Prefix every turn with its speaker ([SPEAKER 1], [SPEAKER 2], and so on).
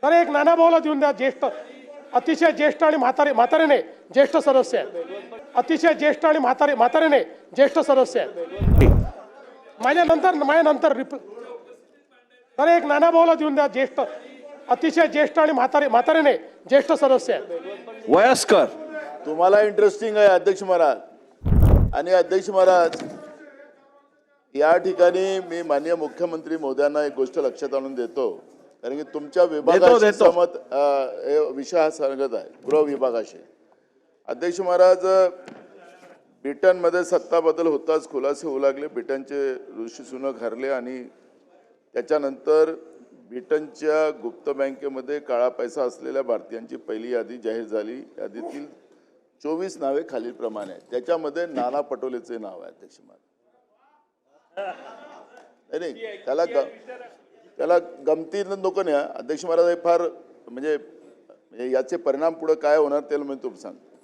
[SPEAKER 1] तर एक नानाभाऊला देऊन द्या, ज्येष्ठ, अतिशय ज्येष्ठ आणि म्हातारीने ज्येष्ठ सदस्य आहेत, अतिशय ज्येष्ठ आणि म्हातारीने ज्येष्ठ सदस्य आहेत. माझ्यानंतर तर एक नानाभाऊला देऊन द्या, ज्येष्ठ, अतिशय ज्येष्ठ आणि म्हातारीने ज्येष्ठ सदस्य आहेत.
[SPEAKER 2] वयस्कर.
[SPEAKER 3] तुम्हाला इंटरेस्टिंग आहे अध्यक्ष महाराज. आणि अध्यक्ष महाराज, या ठिकाणी मी माननीय मुख्यमंत्री महोदयांना एक गोष्ट लक्षात आणून देतो, कारण की तुमच्या विभागाशी सहमत विषय हा सांगत आहे, गृह विभागाशी. अध्यक्ष महाराज, ब्रिटनमध्ये सत्ता बदल होताच खुलासे होऊ लागले. ब्रिटनचे ऋषी सुनक हरले आणि त्याच्यानंतर ब्रिटनच्या गुप्त बँकेमध्ये काळा पैसा असलेल्या भारतीयांची पहिली यादी जाहीर झाली. यादीतील 24 नावे खालीलप्रमाणे आहेत. त्याच्यामध्ये नाना पटोलेचे नाव आहे अध्यक्ष महाराज. नाही, त्याला गमतीनं नको न्या अध्यक्ष महाराज. हे फार म्हणजे याचे परिणाम पुढे काय होणार ते मी तुम्हाला सांगतो.